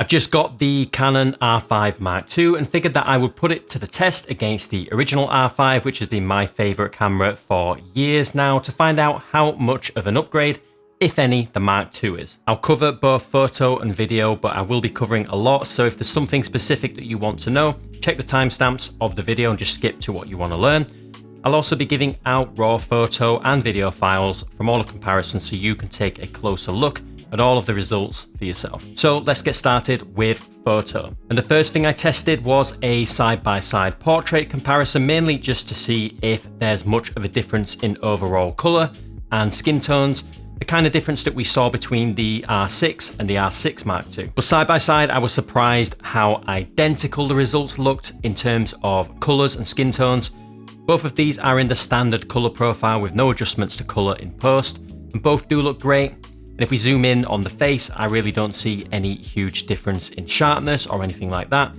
I've just got the Canon R5 Mark II and figured that I would put it to the test against the original R5, which has been my favourite camera for years now, to find out how much of an upgrade, if any, the Mark II is. I'll cover both photo and video, but I will be covering a lot, so if there's something specific that you want to know, check the timestamps of the video and just skip to what you want to learn. I'll also be giving out raw photo and video files from all the comparisons so you can take a closer look at all of the results for yourself. So let's get started with photo. And the first thing I tested was a side-by-side portrait comparison, mainly just to see if there's much of a difference in overall color and skin tones, the kind of difference that we saw between the R6 and the R6 Mark II. But side by side, I was surprised how identical the results looked in terms of colors and skin tones. Both of these are in the standard color profile with no adjustments to color in post, and both do look great. And if we zoom in on the face, I really don't see any huge difference in sharpness or anything like that.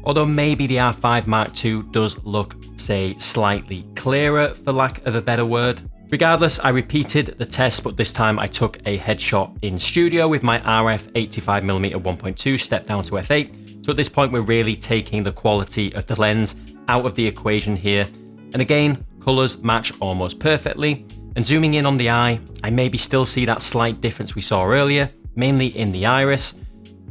Although maybe the R5 Mark II does look, say, slightly clearer, for lack of a better word. Regardless, I repeated the test, but this time I took a headshot in studio with my RF 85mm 1.2 stepped down to f8. So at this point, we're really taking the quality of the lens out of the equation here. And again, colors match almost perfectly. And zooming in on the eye, I maybe still see that slight difference we saw earlier, mainly in the iris.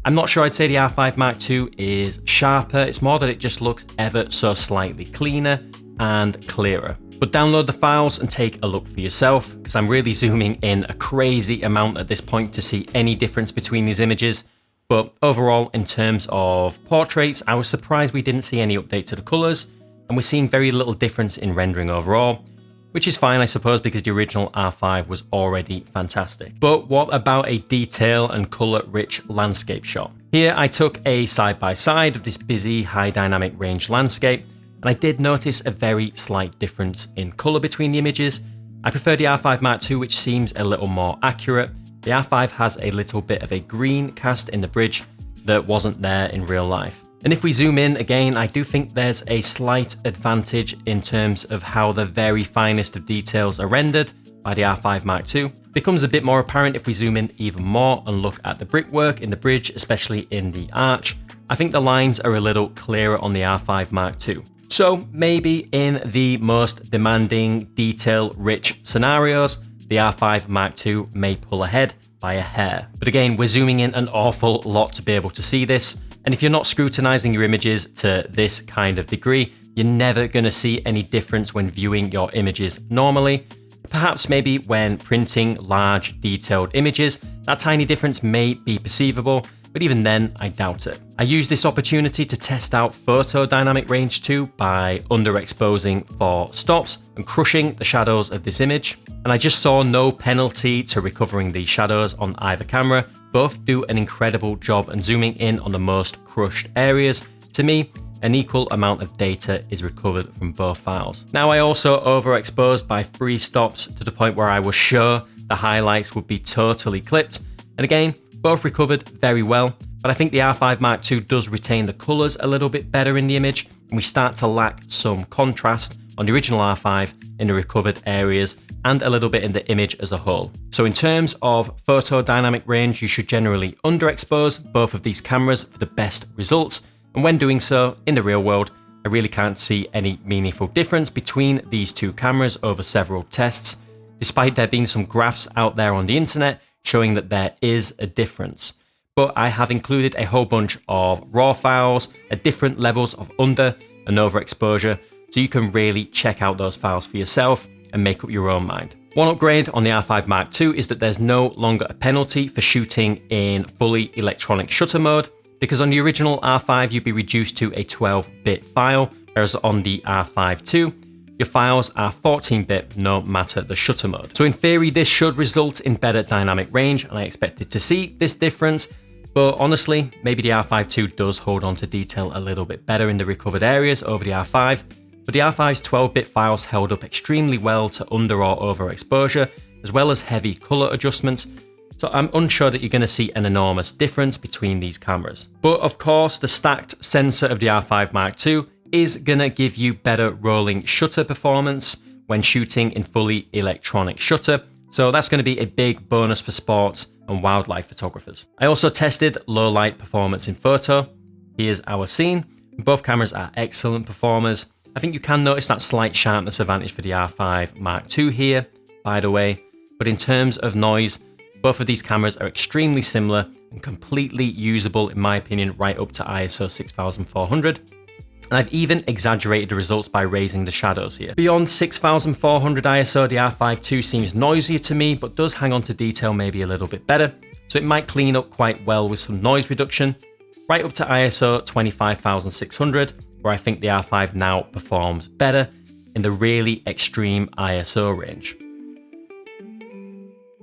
I'm not sure I'd say the R5 Mark II is sharper. It's more that it just looks ever so slightly cleaner and clearer. But download the files and take a look for yourself, because I'm really zooming in a crazy amount at this point to see any difference between these images. But overall, in terms of portraits, I was surprised we didn't see any update to the colors, and we're seeing very little difference in rendering overall, which is fine, I suppose, because the original R5 was already fantastic. But what about a detail and color-rich landscape shot? Here, I took a side-by-side of this busy, high dynamic range landscape, and I did notice a very slight difference in color between the images. I prefer the R5 Mark II, which seems a little more accurate. The R5 has a little bit of a green cast in the bridge that wasn't there in real life. And if we zoom in again, I do think there's a slight advantage in terms of how the very finest of details are rendered by the R5 Mark II. It becomes a bit more apparent if we zoom in even more and look at the brickwork in the bridge, especially in the arch. I think the lines are a little clearer on the R5 Mark II. So maybe in the most demanding, detail-rich scenarios, the R5 Mark II may pull ahead by a hair. But again, we're zooming in an awful lot to be able to see this. And if you're not scrutinizing your images to this kind of degree, you're never going to see any difference when viewing your images normally. Perhaps maybe when printing large detailed images, that tiny difference may be perceivable, but even then, I doubt it. I used this opportunity to test out photo dynamic range too by underexposing for stops and crushing the shadows of this image. And I just saw no penalty to recovering these shadows on either camera. Both do an incredible job, and zooming in on the most crushed areas, to me, an equal amount of data is recovered from both files. Now, I also overexposed by 3 stops to the point where I was sure the highlights would be totally clipped. And again, both recovered very well, but I think the R5 Mark II does retain the colors a little bit better in the image, and we start to lack some contrast on the original R5 in the recovered areas and a little bit in the image as a whole. So in terms of photo dynamic range, you should generally underexpose both of these cameras for the best results. And when doing so in the real world, I really can't see any meaningful difference between these two cameras over several tests, despite there being some graphs out there on the internet showing that there is a difference. But I have included a whole bunch of raw files at different levels of under and overexposure, so you can really check out those files for yourself and make up your own mind. One upgrade on the R5 Mark II is that there's no longer a penalty for shooting in fully electronic shutter mode, because on the original R5 you'd be reduced to a 12-bit file, whereas on the R5 II, your files are 14-bit no matter the shutter mode. So in theory, this should result in better dynamic range, and I expected to see this difference. But honestly, maybe the R5 II does hold on to detail a little bit better in the recovered areas over the R5, but the R5's 12-bit files held up extremely well to under or overexposure, as well as heavy color adjustments. So I'm unsure that you're going to see an enormous difference between these cameras. But of course, the stacked sensor of the R5 Mark II is going to give you better rolling shutter performance when shooting in fully electronic shutter, So that's going to be a big bonus for sports and wildlife photographers. I also tested low light performance in photo. Here's our scene. Both cameras are excellent performers. I think you can notice that slight sharpness advantage for the R5 Mark II here, by the way. But in terms of noise, both of these cameras are extremely similar and completely usable, in my opinion, right up to ISO 6400. And I've even exaggerated the results by raising the shadows here. Beyond 6400 ISO, the R5 II seems noisier to me, but does hang on to detail maybe a little bit better. So it might clean up quite well with some noise reduction. Right up to ISO 25600, where I think the R5 now performs better in the really extreme ISO range.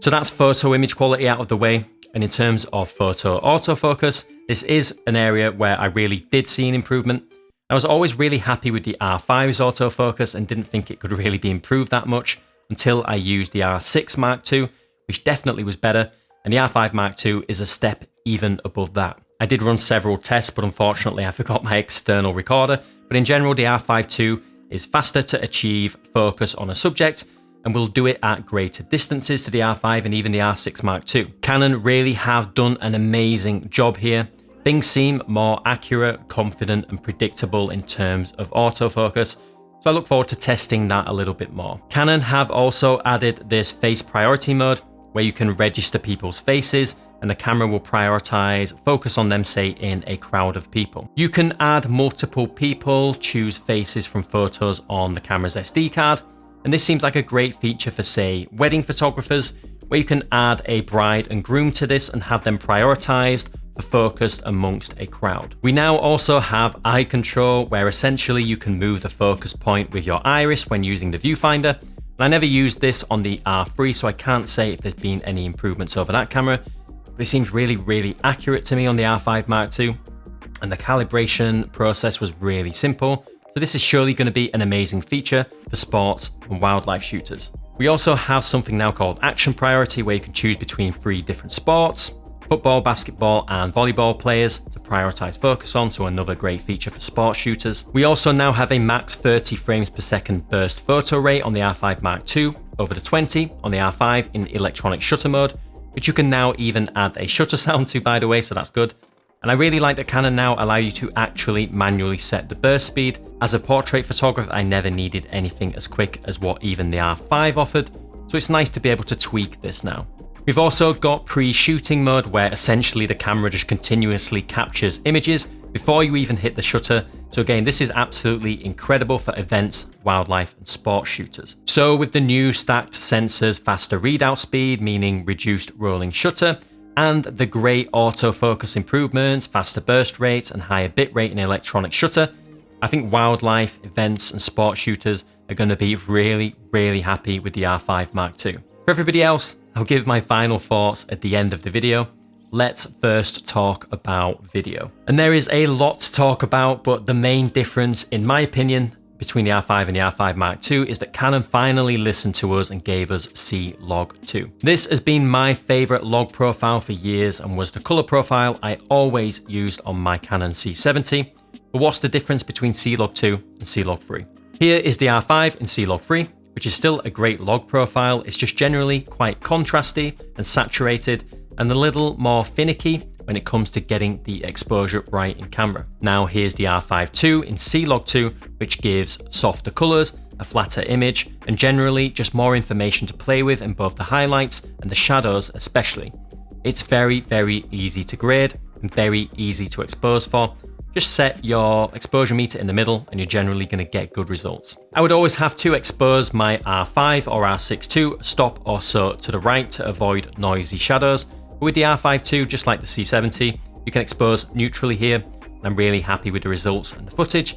So that's photo image quality out of the way. And in terms of photo autofocus, this is an area where I really did see an improvement. I was always really happy with the R5's autofocus and didn't think it could really be improved that much until I used the R6 Mark II, which definitely was better, and the R5 Mark II is a step even above that. I did run several tests, but unfortunately I forgot my external recorder, but in general the R5 II is faster to achieve focus on a subject and will do it at greater distances to the R5 and even the R6 Mark II. Canon really have done an amazing job here. Things seem more accurate, confident, and predictable in terms of autofocus, so I look forward to testing that a little bit more. Canon have also added this face priority mode, where you can register people's faces, and the camera will prioritize focus on them, say, in a crowd of people. You can add multiple people, choose faces from photos on the camera's SD card, and this seems like a great feature for, say, wedding photographers, where you can add a bride and groom to this and have them prioritized for focused amongst a crowd. We now also have eye control, where essentially you can move the focus point with your iris when using the viewfinder. And I never used this on the R3, so I can't say if there's been any improvements over that camera, but it seems really, really accurate to me on the R5 Mark II, and the calibration process was really simple. So this is surely going to be an amazing feature for sports and wildlife shooters. We also have something now called action priority, where you can choose between 3 different sports: football, basketball, and volleyball players to prioritize focus on, so another great feature for sports shooters. We also now have a max 30 frames per second burst photo rate on the R5 Mark II over the 20 on the R5 in electronic shutter mode, which you can now even add a shutter sound to, by the way, so that's good. And I really like that Canon now allow you to actually manually set the burst speed. As a portrait photographer, I never needed anything as quick as what even the R5 offered, so it's nice to be able to tweak this now. We've also got pre-shooting mode, where essentially the camera just continuously captures images before you even hit the shutter. So again, this is absolutely incredible for events, wildlife, and sports shooters. So with the new stacked sensors, faster readout speed, meaning reduced rolling shutter, and the great autofocus improvements, faster burst rates, and higher bitrate in electronic shutter, I think wildlife, events, and sports shooters are going to be really, really happy with the R5 Mark II. For everybody else, I'll give my final thoughts at the end of the video. Let's first talk about video. And there is a lot to talk about, but the main difference, in my opinion, between the R5 and the R5 Mark II is that Canon finally listened to us and gave us C-Log 2. This has been my favorite log profile for years and was the color profile I always used on my Canon C70. But what's the difference between C-Log 2 and C-Log 3? Here is the R5 in C-Log 3, which is still a great log profile. It's just generally quite contrasty and saturated and a little more finicky when it comes to getting the exposure right in camera. Now here's the R5 II in C-Log 2, which gives softer colors, a flatter image, and generally just more information to play with in both the highlights and the shadows especially. It's very, very easy to grade and very easy to expose for. Just set your exposure meter in the middle and you're generally going to get good results. I would always have to expose my R5 or R6 II stop or so to the right to avoid noisy shadows. But with the R5 II, just like the C70, you can expose neutrally here. And I'm really happy with the results and the footage.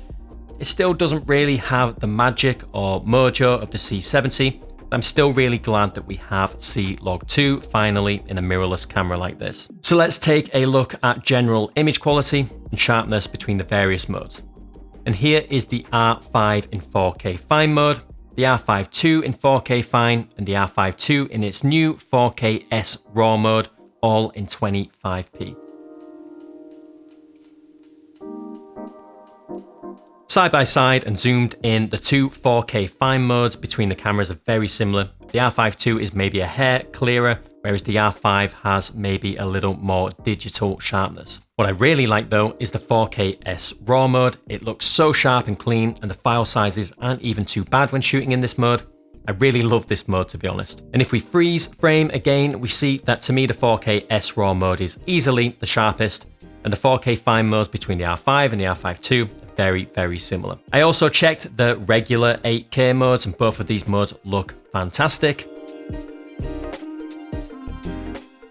It still doesn't really have the magic or mojo of the C70. I'm still really glad that we have C-Log 2 finally in a mirrorless camera like this. So let's take a look at general image quality and sharpness between the various modes. And here is the R5 in 4K fine mode, the R5 II in 4K fine, and the R5 II in its new 4K S RAW mode, all in 25p. Side by side and zoomed in, the two 4K fine modes between the cameras are very similar The R5 II is maybe a hair clearer, whereas the R5 has maybe a little more digital sharpness. What I really like though is the 4K S RAW mode. It looks so sharp and clean, and the file sizes aren't even too bad when shooting in this mode. I really love this mode, to be honest. And if we freeze frame again, we see that to me the 4K S RAW mode is easily the sharpest, and the 4K fine modes between the R5 and the R5 II are very, very similar. I also checked the regular 8K modes, and both of these modes look fantastic.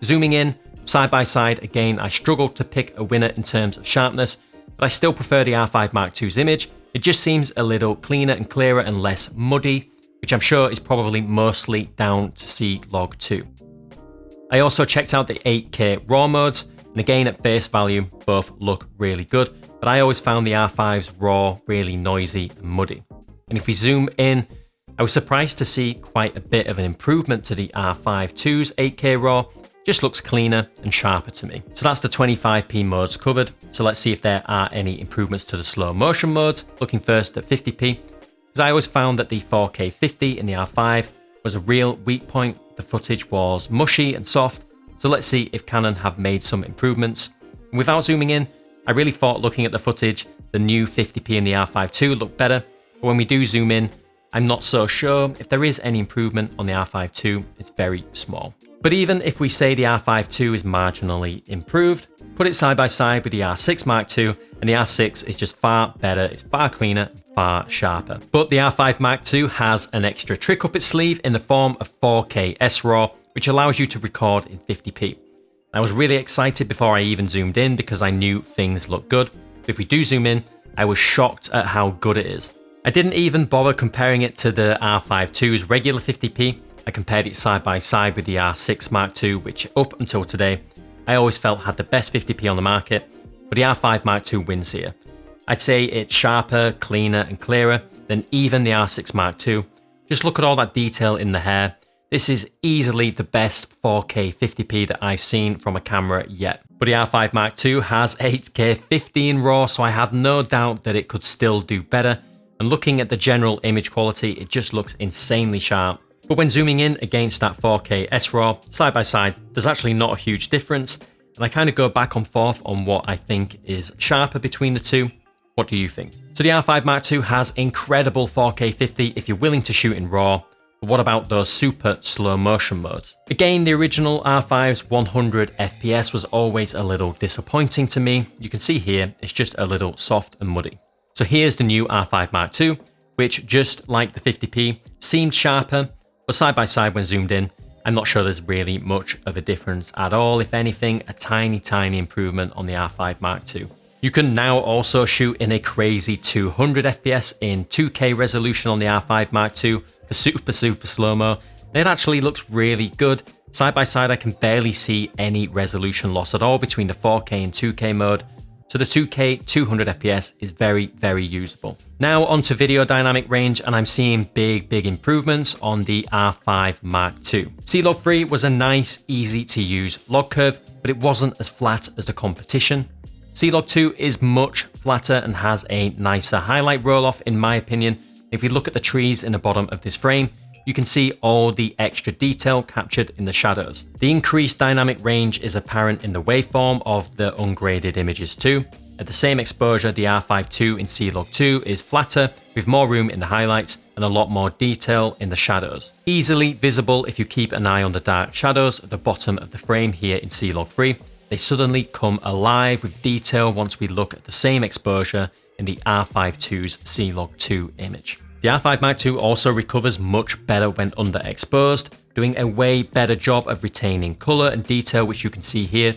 Zooming in, side by side, again, I struggled to pick a winner in terms of sharpness, but I still prefer the R5 Mark II's image. It just seems a little cleaner and clearer and less muddy, which I'm sure is probably mostly down to CLOG 2. I also checked out the 8K RAW modes, and again at face value, both look really good, but I always found the R5's RAW really noisy and muddy. And if we zoom in, I was surprised to see quite a bit of an improvement to the R5 II's 8K RAW. Just looks cleaner and sharper to me. So that's the 25p modes covered. So let's see if there are any improvements to the slow motion modes. Looking first at 50p, because I always found that the 4K 50 in the R5 was a real weak point. The footage was mushy and soft. So let's see if Canon have made some improvements. And without zooming in, I really thought looking at the footage, the new 50p in the R5 II looked better. But when we do zoom in, I'm not so sure if there is any improvement on the R5 II. It's very small. But even if we say the R5 II is marginally improved, put it side by side with the R6 Mark II, and the R6 is just far better, it's far cleaner, far sharper. But the R5 Mark II has an extra trick up its sleeve in the form of 4K S RAW, which allows you to record in 50p. I was really excited before I even zoomed in because I knew things looked good. But if we do zoom in, I was shocked at how good it is. I didn't even bother comparing it to the R5 II's regular 50p. I compared it side by side with the R6 Mark II, which up until today, I always felt had the best 50p on the market, but the R5 Mark II wins here. I'd say it's sharper, cleaner and clearer than even the R6 Mark II. Just look at all that detail in the hair. This is easily the best 4K 50p that I've seen from a camera yet. But the R5 Mark II has 8K 50 in RAW, so I had no doubt that it could still do better. And looking at the general image quality, it just looks insanely sharp. But when zooming in against that 4K S RAW, side by side, there's actually not a huge difference. And I kind of go back and forth on what I think is sharper between the two. What do you think? So the R5 Mark II has incredible 4K 50 if you're willing to shoot in RAW. But what about those super slow motion modes? Again, the original R5's 100 FPS was always a little disappointing to me. You can see here, it's just a little soft and muddy. So here's the new R5 Mark II, which just like the 50p, seemed sharper, but side by side when zoomed in, I'm not sure there's really much of a difference at all. If anything, a tiny improvement on the R5 Mark II. You can now also shoot in a crazy 200 FPS in 2K resolution on the R5 Mark II for super slow-mo. And it actually looks really good. Side by side, I can barely see any resolution loss at all between the 4K and 2K mode. So the 2K 200 FPS is very usable. Now onto video dynamic range, and I'm seeing big improvements on the R5 Mark II. CLOG 3 was a nice, easy to use log curve, but it wasn't as flat as the competition. CLOG 2 is much flatter and has a nicer highlight roll-off in my opinion. If we look at the trees in the bottom of this frame, you can see all the extra detail captured in the shadows. The increased dynamic range is apparent in the waveform of the ungraded images too. At the same exposure, the R5 II in CLOG 2 is flatter, with more room in the highlights and a lot more detail in the shadows. Easily visible if you keep an eye on the dark shadows at the bottom of the frame here in CLOG 3. They suddenly come alive with detail once we look at the same exposure in the R5 II's CLOG 2 image. The R5 Mark II also recovers much better when underexposed, doing a way better job of retaining color and detail, which you can see here.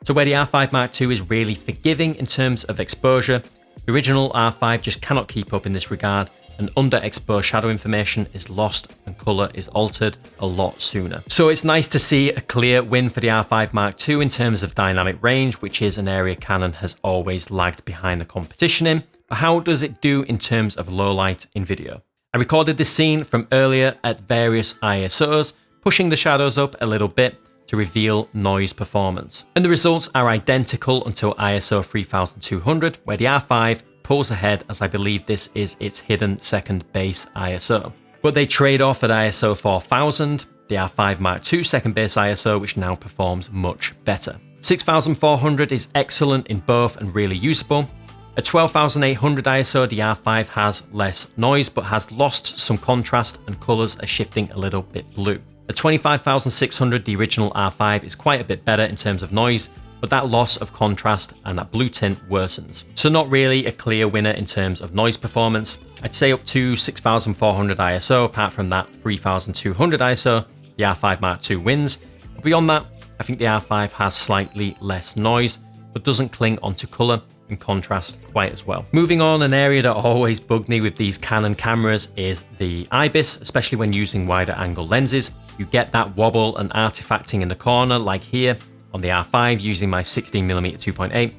So where the R5 Mark II is really forgiving in terms of exposure, the original R5 just cannot keep up in this regard, and underexposed shadow information is lost and color is altered a lot sooner. So it's nice to see a clear win for the R5 Mark II in terms of dynamic range, which is an area Canon has always lagged behind the competition in. But how does it do in terms of low light in video? I recorded this scene from earlier at various ISOs, pushing the shadows up a little bit to reveal noise performance. And the results are identical until ISO 3200, where the R5 pulls ahead, as I believe this is its hidden second base ISO. But they trade off at ISO 4000, the R5 Mark II second base ISO, which now performs much better. 6400 is excellent in both and really usable. At 12800 ISO, the R5 has less noise but has lost some contrast and colours are shifting a little bit blue. At 25600, the original R5 is quite a bit better in terms of noise, but that loss of contrast and that blue tint worsens. So not really a clear winner in terms of noise performance. I'd say up to 6400 ISO, apart from that 3200 ISO, the R5 Mark II wins. But beyond that, I think the R5 has slightly less noise, but doesn't cling onto colour and contrast quite as well. Moving on, an area that always bugged me with these Canon cameras is the IBIS, especially when using wider angle lenses. You get that wobble and artifacting in the corner, like here on the R5 using my 16mm 2.8.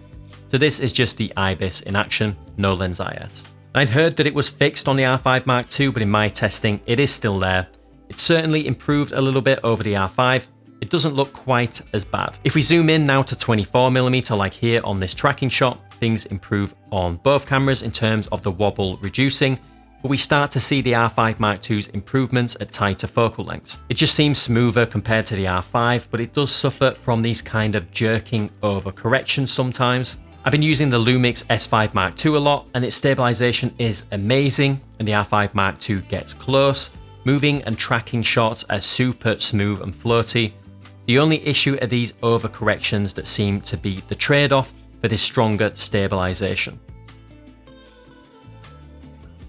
So this is just the IBIS in action, no lens IS. I'd heard that it was fixed on the R5 Mark II, but in my testing, it is still there. It's certainly improved a little bit over the R5. It doesn't look quite as bad. If we zoom in now to 24mm, like here on this tracking shot, things improve on both cameras in terms of the wobble reducing, but we start to see the R5 Mark II's improvements at tighter focal lengths. It just seems smoother compared to the R5, but it does suffer from these kind of jerking over corrections sometimes. I've been using the Lumix S5 Mark II a lot, and its stabilization is amazing, and the R5 Mark II gets close. Moving and tracking shots are super smooth and floaty. The only issue are these overcorrections that seem to be the trade-off for this stronger stabilization.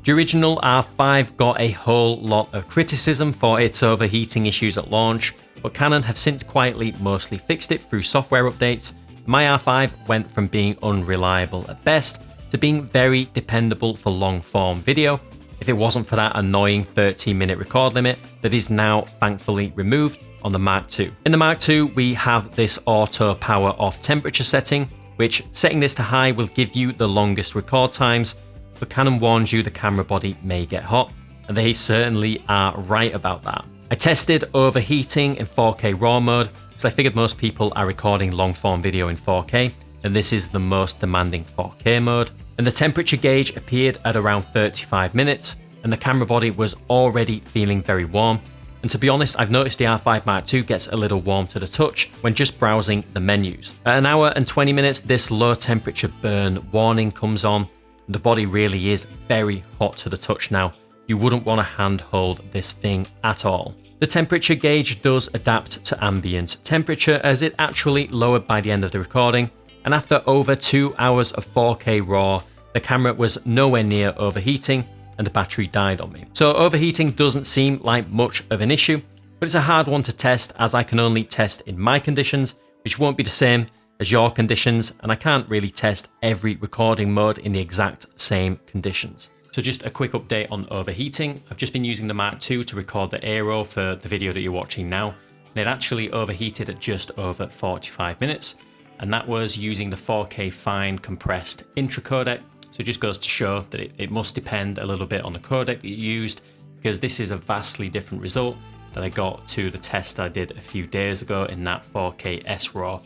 The original R5 got a whole lot of criticism for its overheating issues at launch, but Canon have since quietly mostly fixed it through software updates. My R5 went from being unreliable at best to being very dependable for long-form video, if it wasn't for that annoying 30-minute record limit that is now thankfully removed on the Mark II. In the Mark II, we have this auto power off temperature setting, which setting this to high will give you the longest record times, but Canon warns you the camera body may get hot, and they certainly are right about that. I tested overheating in 4K RAW mode, because I figured most people are recording long form video in 4K, and this is the most demanding 4K mode. And the temperature gauge appeared at around 35 minutes, and the camera body was already feeling very warm. And to be honest, I've noticed the R5 Mark II gets a little warm to the touch when just browsing the menus. At an hour and 20 minutes, this low temperature burn warning comes on. The body really is very hot to the touch now. You wouldn't want to handhold this thing at all. The temperature gauge does adapt to ambient temperature as it actually lowered by the end of the recording. And after over 2 hours of 4K RAW, the camera was nowhere near overheating, and the battery died on me. So overheating doesn't seem like much of an issue, but it's a hard one to test as I can only test in my conditions, which won't be the same as your conditions, and I can't really test every recording mode in the exact same conditions. So just a quick update on overheating. I've just been using the Mark II to record the Aero for the video that you're watching now, and it actually overheated at just over 45 minutes, and that was using the 4K fine compressed intra codec. So it just goes to show that it must depend a little bit on the codec that you used, because this is a vastly different result that I got to the test I did a few days ago in that 4K SRAW.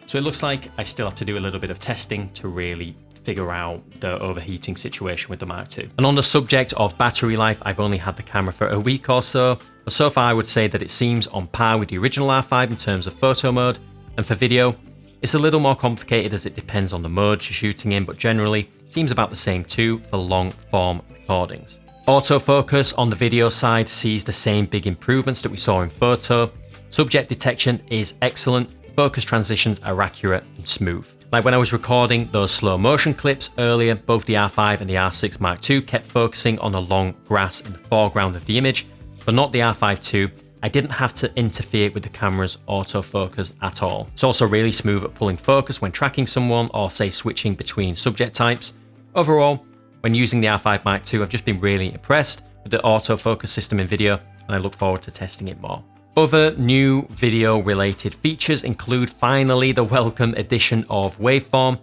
So it looks like I still have to do a little bit of testing to really figure out the overheating situation with the Mark II. And on the subject of battery life, I've only had the camera for a week or so, but so far I would say that it seems on par with the original R5 in terms of photo mode, and for video, it's a little more complicated as it depends on the mode you're shooting in, but generally seems about the same too for long form recordings. Autofocus on the video side sees the same big improvements that we saw in photo. Subject detection is excellent, focus transitions are accurate and smooth. Like when I was recording those slow motion clips earlier, both the R5 and the R6 Mark II kept focusing on the long grass in the foreground of the image, but not the R5 II. I didn't have to interfere with the camera's autofocus at all. It's also really smooth at pulling focus when tracking someone or say switching between subject types. Overall, when using the R5 Mark II, I've just been really impressed with the autofocus system in video, and I look forward to testing it more. Other new video related features include finally the welcome addition of Waveform.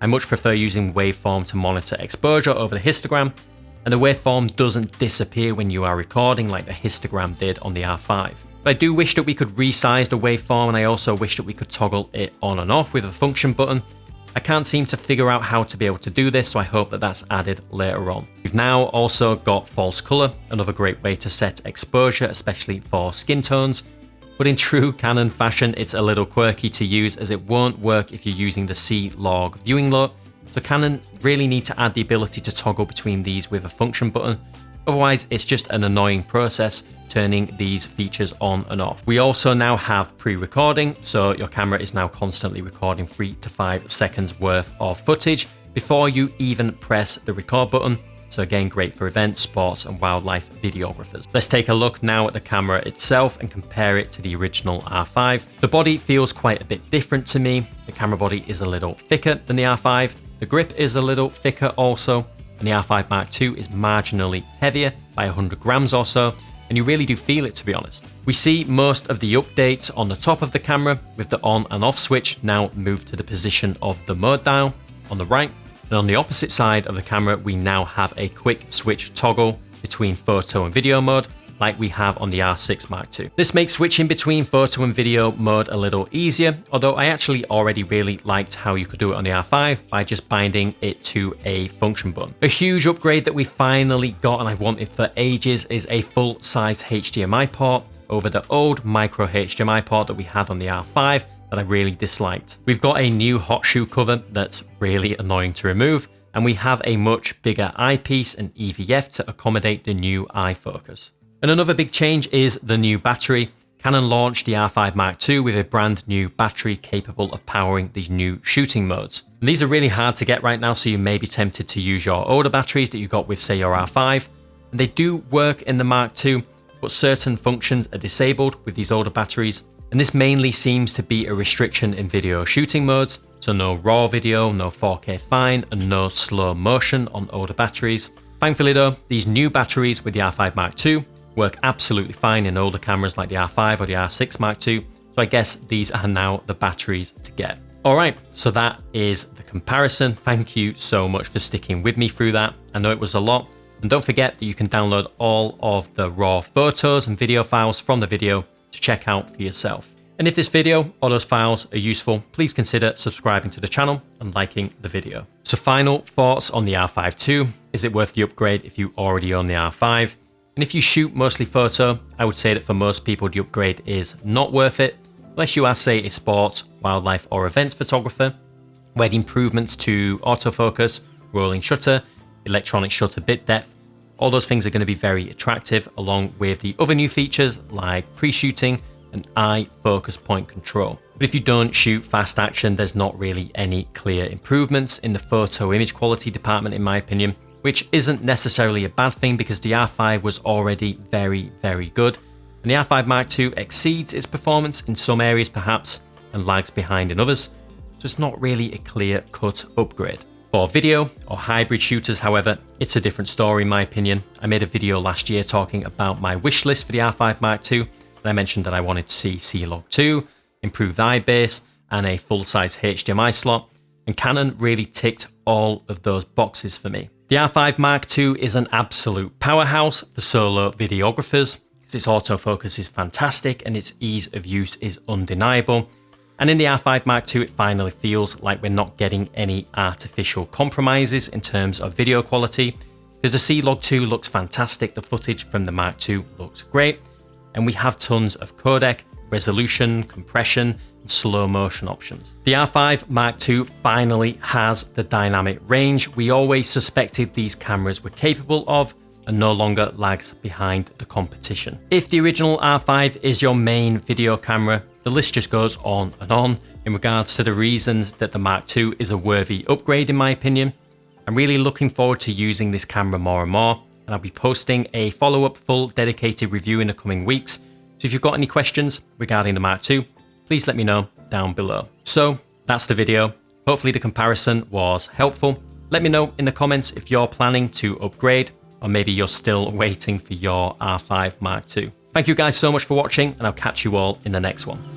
I much prefer using Waveform to monitor exposure over the histogram, and the waveform doesn't disappear when you are recording like the histogram did on the R5. But I do wish that we could resize the waveform, and I also wish that we could toggle it on and off with a function button. I can't seem to figure out how to be able to do this, so I hope that that's added later on. We've now also got false color, another great way to set exposure, especially for skin tones. But in true Canon fashion, it's a little quirky to use as it won't work if you're using the CLOG viewing load. So Canon really need to add the ability to toggle between these with a function button. Otherwise, it's just an annoying process turning these features on and off. We also now have pre-recording, so your camera is now constantly recording 3 to 5 seconds worth of footage before you even press the record button. So again, great for events, sports and wildlife videographers. Let's take a look now at the camera itself and compare it to the original R5. The body feels quite a bit different to me. The camera body is a little thicker than the R5. The grip is a little thicker also, and the R5 Mark II is marginally heavier by 100 grams or so, and you really do feel it, to be honest. We see most of the updates on the top of the camera with the on and off switch now moved to the position of the mode dial on the right. And on the opposite side of the camera, we now have a quick switch toggle between photo and video mode like we have on the R6 Mark II. This makes switching between photo and video mode a little easier, although I actually already really liked how you could do it on the R5 by just binding it to a function button. A huge upgrade that we finally got and I wanted for ages is a full-size HDMI port over the old micro HDMI port that we had on the R5 that I really disliked. We've got a new hot shoe cover that's really annoying to remove, and we have a much bigger eyepiece and EVF to accommodate the new iFocus. And another big change is the new battery. Canon launched the R5 Mark II with a brand new battery capable of powering these new shooting modes. And these are really hard to get right now, so you may be tempted to use your older batteries that you got with, say, your R5. And they do work in the Mark II, but certain functions are disabled with these older batteries. And this mainly seems to be a restriction in video shooting modes, so no RAW video, no 4K fine, and no slow motion on older batteries. Thankfully though, these new batteries with the R5 Mark II work absolutely fine in older cameras like the R5 or the R6 Mark II, so I guess these are now the batteries to get. Alright, so that is the comparison. Thank you so much for sticking with me through that. I know it was a lot, and don't forget that you can download all of the raw photos and video files from the video to check out for yourself. And if this video or those files are useful, please consider subscribing to the channel and liking the video. So final thoughts on the R5 II. Is it worth the upgrade if you already own the R5? And if you shoot mostly photo, I would say that for most people the upgrade is not worth it, unless you are, say, a sports, wildlife or events photographer, where the improvements to autofocus, rolling shutter, electronic shutter bit depth, all those things are going to be very attractive, along with the other new features like pre-shooting and eye focus point control. But if you don't shoot fast action, there's not really any clear improvements in the photo image quality department, in my opinion, which isn't necessarily a bad thing because the R5 was already very, very good. And the R5 Mark II exceeds its performance in some areas perhaps and lags behind in others. So it's not really a clear-cut upgrade. For video or hybrid shooters, however, it's a different story in my opinion. I made a video last year talking about my wish list for the R5 Mark II. And I mentioned that I wanted to see CLOG 2, improved IBIS, and a full-size HDMI slot. And Canon really ticked all of those boxes for me. The R5 Mark II is an absolute powerhouse for solo videographers because its autofocus is fantastic and its ease of use is undeniable. And in the R5 Mark II, it finally feels like we're not getting any artificial compromises in terms of video quality, because the CLOG 2 looks fantastic, the footage from the Mark II looks great, and we have tons of codec, resolution, compression, and slow motion options. The R5 Mark II finally has the dynamic range we always suspected these cameras were capable of, and no longer lags behind the competition. If the original R5 is your main video camera, the list just goes on and on in regards to the reasons that the Mark II is a worthy upgrade in my opinion. I'm really looking forward to using this camera more and more, and I'll be posting a follow-up full dedicated review in the coming weeks. So if you've got any questions regarding the Mark II, please let me know down below. So that's the video. Hopefully the comparison was helpful. Let me know in the comments if you're planning to upgrade, or maybe you're still waiting for your R5 Mark II. Thank you guys so much for watching, and I'll catch you all in the next one.